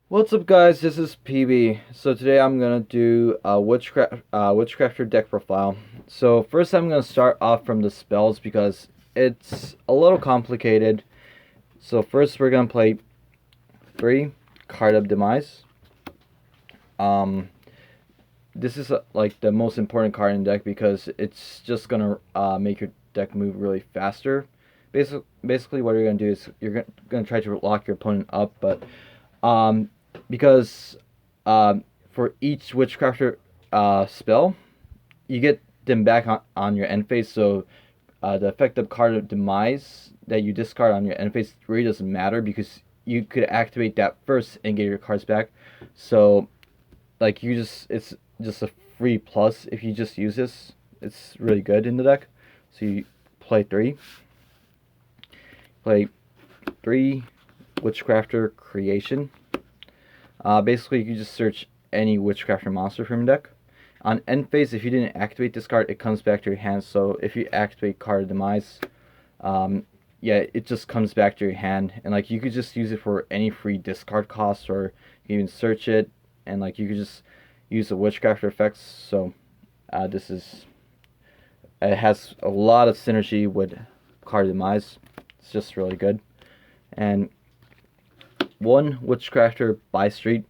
What's up, guys? This is PB. So today I'm gonna do a Witchcrafter deck profile. So first I'm gonna start off from the spells because it's a little complicated. So first we're gonna play 3 Card of Demise. Um, this is like the most important card in the deck because it's just gonna make your deck move really faster. Basically, what you're gonna do is you're gonna try to lock your opponent up, but um, because for each Witchcrafter spell, you get them back on your end phase. So the effective card of Demise that you discard on your end phase really doesn't matter because you could activate that first and get your cards back. So like it's just a free plus if you just use this. It's really good in the deck. So you play play three Witchcrafter creation. Basically, you can just search any Witchcrafter monster from your deck. On end phase, if you didn't activate this card, it comes back to your hand. So if you activate Card of Demise, yeah, it just comes back to your hand. And like you could just use it for any free discard cost, or you can even search it, and like you could just use the Witchcrafter effects. So it has a lot of synergy with Card of Demise. It's just really good. And one Witchcrafter by street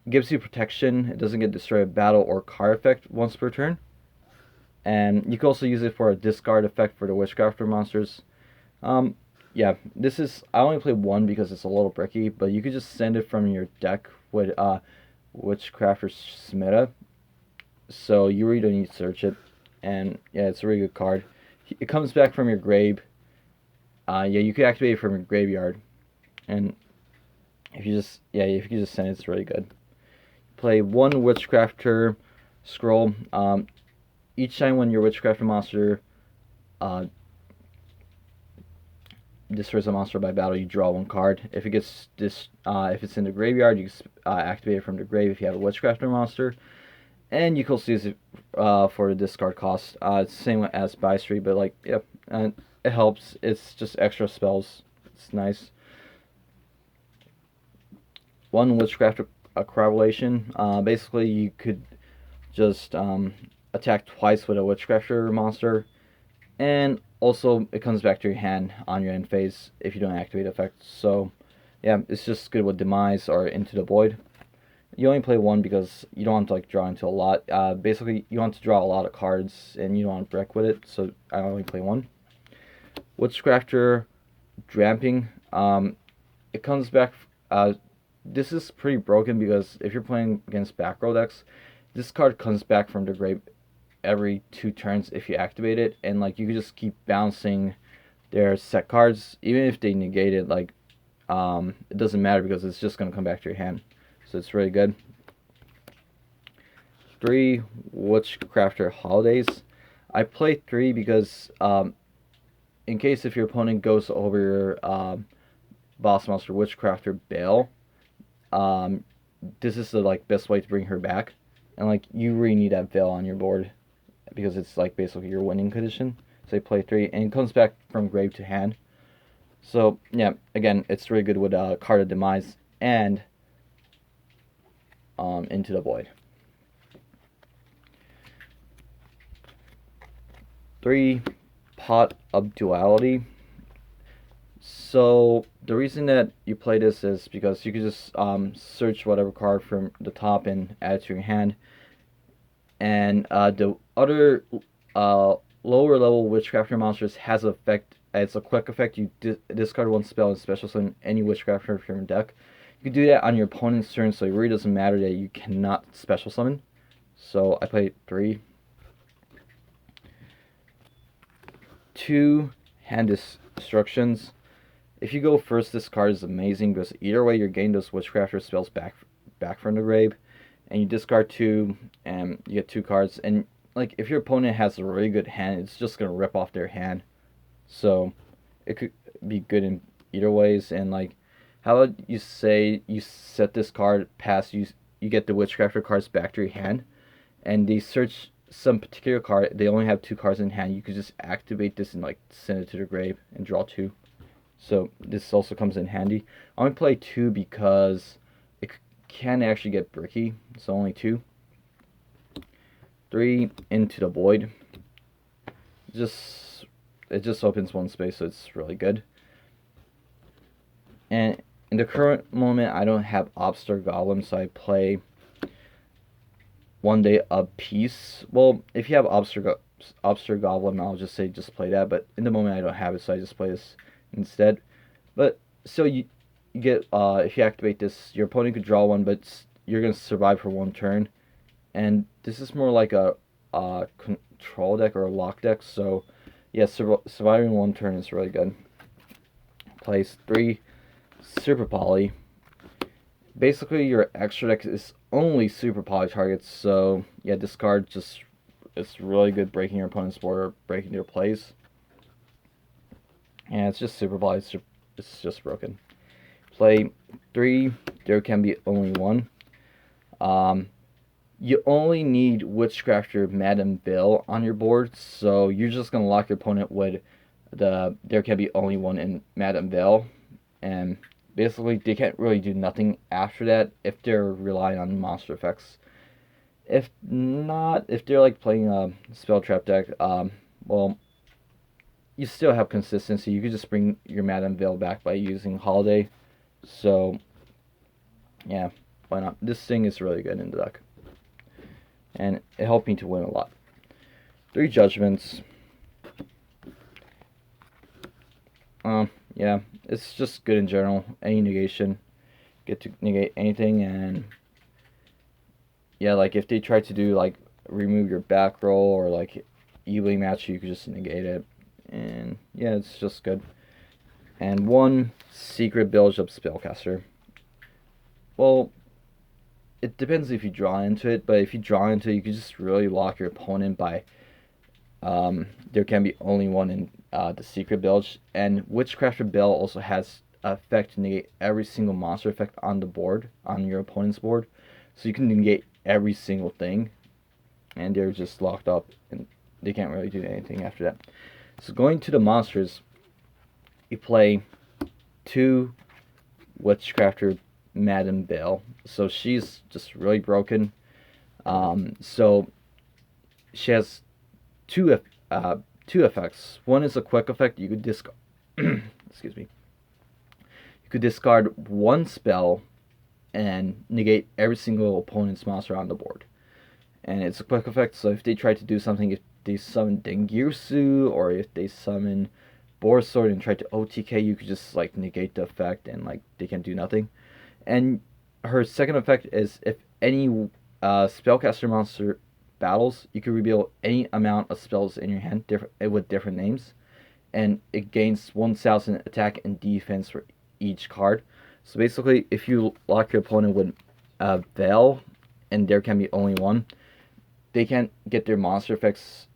gives you protection. It doesn't get destroyed by battle or card effect once per turn. And you can also use it for a discard effect for the Witchcrafter monsters. Yeah, this is I only play one because it's a little bricky, but you could just send it from your deck with Witchcrafter Smita. So you really don't need to search it. And yeah, it's a really good card. It comes back from your grave. Yeah, you can activate it from your graveyard. And if you just send it, it's really good. Play one Witchcrafter scroll. Each time when your Witchcrafter monster destroys a monster by battle, you draw one card. If it gets if it's in the graveyard, you activate it from the grave if you have a Witchcrafter monster, and you can also use it for the discard cost. It's the same as Buy Street, but like and it helps. It's just extra spells. It's nice. One Witchcraft correlation. Basically, you could just attack twice with a Witchcrafter monster, and also it comes back to your hand on your end phase if you don't activate effects. So, yeah, it's just good with Demise or Into the Void. You only play one because you don't want to like draw into a lot. Basically, you want to draw a lot of cards and you don't want to wreck with it. So I only play one. Witchcrafter Dramping. It comes back. This is pretty broken because if you're playing against back row decks, this card comes back from the grave every 2 turns if you activate it, and like you can just keep bouncing their set cards even if they negate it. Like it doesn't matter because it's just gonna come back to your hand. So it's really good. 3 Witchcrafter Holidays. I play 3 because in case if your opponent goes over your boss monster Witchcrafter Bale, this is the like best way to bring her back, and like you really need that Veil on your board because it's like basically your winning condition. So you play 3, and it comes back from grave to hand. So yeah, again, it's really good with Card of Demise and Into the Void. 3 Pot of Duality. So the reason that you play this is because you can just search whatever card from the top and add it to your hand. And the other lower level Witchcrafter monsters has an effect. It's a quick effect. You discard one spell and special summon any Witchcrafter from your deck. You can do that on your opponent's turn, so it really doesn't matter that you cannot special summon. So I played 3. 2 Hand Destructions. If you go first, this card is amazing because either way you're getting those Witchcrafter spells back from the grave, and you discard 2 and you get 2 cards. And like if your opponent has a really good hand, it's just gonna rip off their hand. So it could be good in either ways. And like how would you say you set this card past you get the Witchcrafter cards back to your hand, and they search some particular card, they only have 2 cards in hand, you could just activate this and like send it to the grave and draw 2. So this also comes in handy. I only play 2 because can actually get bricky, so only 2. 3, Into the Void. It just opens 1 space, so it's really good. And in the current moment, I don't have Obster Goblin, so I play 1 Day of Peace. Well, if you have Obster Goblin, I'll just say just play that. But in the moment, I don't have it, so I just play this instead. But still, you get if you activate this, your opponent could draw 1, but you're gonna survive for 1 turn. And this is more like a control deck or a lock deck. So yeah, surviving 1 turn is really good. Plays 3 Super Poly. Basically, your extra deck is only Super Poly targets, so yeah, this card it's really good breaking your opponent's board or breaking their plays. And it's just Super Poly, it's just broken. Play 3, there can be only 1. You only need Witchcrafter, Madam Veil on your board, so you're just gonna lock your opponent with there can be only 1 in Madam Veil, and basically they can't really do nothing after that if they're relying on monster effects. If not, if they're like playing a spell trap deck, well, you still have consistency. You could just bring your Madam Veil back by using Holiday. So yeah, why not? This thing is really good in the deck, and it helped me to win a lot. 3 Judgments. Yeah, it's just good in general. Any negation, get to negate anything, and yeah, like if they try to do like remove your back roll or like evenly match you, could just negate it, and yeah, it's just good. And 1 Secret Build-Up Spellcaster. Well, it depends if you draw into it, but if you draw into it, you can just really lock your opponent by there can be only 1 in the Secret Bilge, and Witchcrafter Bell also has effect to negate every single monster effect on the board, on your opponent's board, so you can negate every single thing, and they're just locked up, and they can't really do anything after that. So going to the monsters, you play 2 Witchcrafter Madam Veil, so she's just really broken. So she has two effects. 1 is a quick effect. You could discard. Excuse me. You could discard 1 spell and negate every single opponent's monster on the board. And it's a quick effect. So if they try to do something, if they summon Dengirsu or if they summon Boar Sword and try to OTK, you could just like negate the effect and like they can do nothing. And her second effect is if any spellcaster monster battles, you can reveal any amount of spells in your hand with different names, and it gains 1,000 attack and defense for each card. So basically, if you lock your opponent with Veil, and there can be only 1, they can't get their monster effects,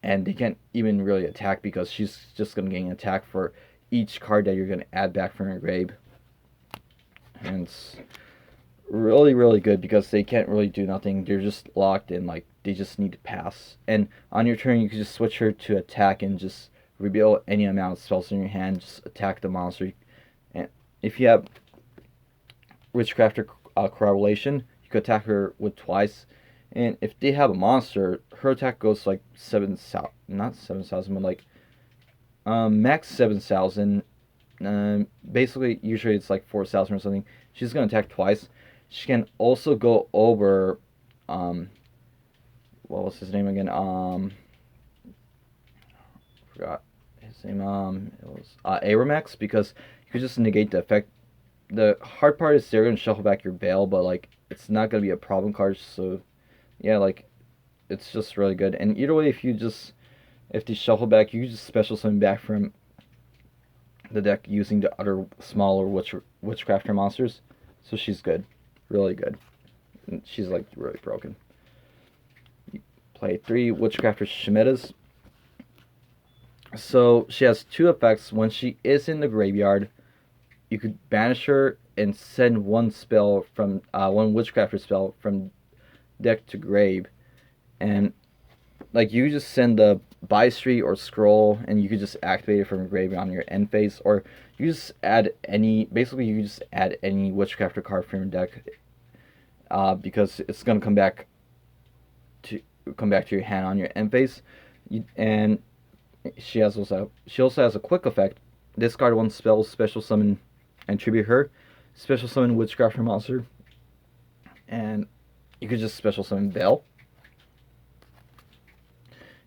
and they can't even really attack because she's just going to gain attack for each card that you're going to add back from your grave. And it's really, really good because they can't really do nothing. They're just locked in, like, they just need to pass. And on your turn, you can just switch her to attack and just reveal any amount of spells in your hand, just attack the monster. And if you have Witchcrafter Correlation, you could attack her with twice. And if they have a monster, her attack goes like 7,000, not 7,000, but like max 7,000. Basically, usually it's like 4,000 or something. She's gonna attack twice. She can also go over what was his name again? Forgot his name. It was Aramex, because you could just negate the effect. The hard part is they're gonna shuffle back your Veil, but like it's not gonna be a problem card. So yeah, like it's just really good. And either way, if they shuffle back, you just special summon back from the deck using the other smaller Witchcrafter monsters. So she's good, really good. And she's like really broken. You play 3 Witchcrafter Shemitahs. So she has 2 effects. When she is in the graveyard, you could banish her and send 1 spell from 1 Witchcrafter spell from deck to grave, and like you just send the Buy Street or Scroll, and you could just activate it from grave on your end phase, or you just add any. Basically, you just add any Witchcrafter card from your deck because it's gonna to come back to your hand on your end phase. And she also has a quick effect. Discard one spell, special summon, and tribute her. Special summon Witchcrafter monster, and you could just special summon Veil.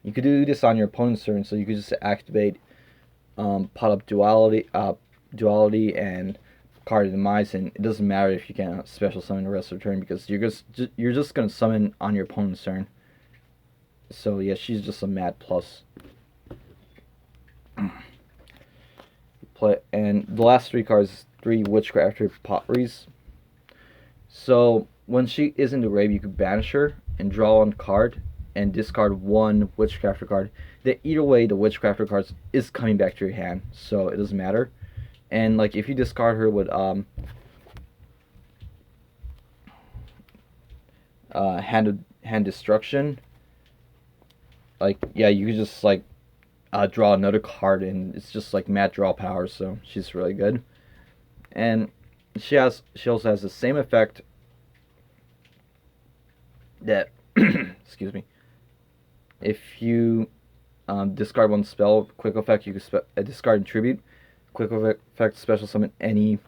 You could do this on your opponent's turn, so you could just activate pot up duality and card demise, and it doesn't matter if you can't special summon the rest of the turn because you're just gonna summon on your opponent's turn. So yeah, she's just a mad plus. Play, and the last three cards, 3 Witchcrafter Potteries. So when she is in the grave, you can banish her and draw one card and discard 1 Witchcrafter card. That either way, the Witchcrafter cards is coming back to your hand, so it doesn't matter. And like if you discard her with hand destruction, like yeah, you can just like draw another card, and it's just like mad draw power. So she's really good, and she also has the same effect that excuse me. If you discard one spell, quick effect, you can discard and tribute. Quick effect, special summon any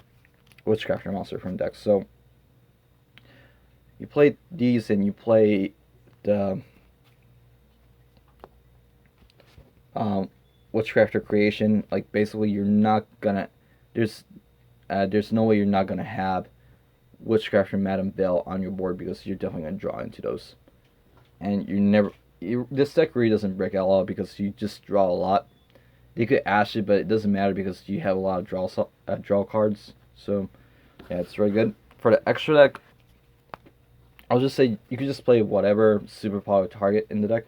Witchcrafter monster from deck. So you play these, and you play the Witchcrafter creation. Like basically, you're not gonna there's no way you're not gonna have Witchcrafter Madam Veil on your board because you're definitely gonna draw into those, and this deck really doesn't break out a lot because you just draw a lot. You could ash it, but it doesn't matter because you have a lot of draw cards. So yeah, it's very good. For the extra deck, I'll just say you could just play whatever superpower target in the deck.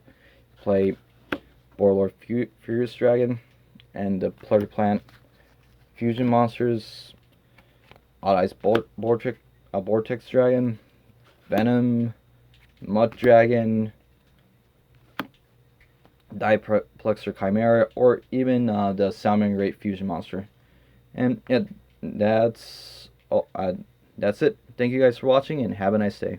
Play Warlord Furious Dragon and the Plunder Plant Fusion Monsters, Odd Eyes Vortex Dragon, Venom, Mud Dragon, Diplexer Chimera, or even the Salmon Great Fusion Monster. And yeah, that's it. Thank you guys for watching, and have a nice day.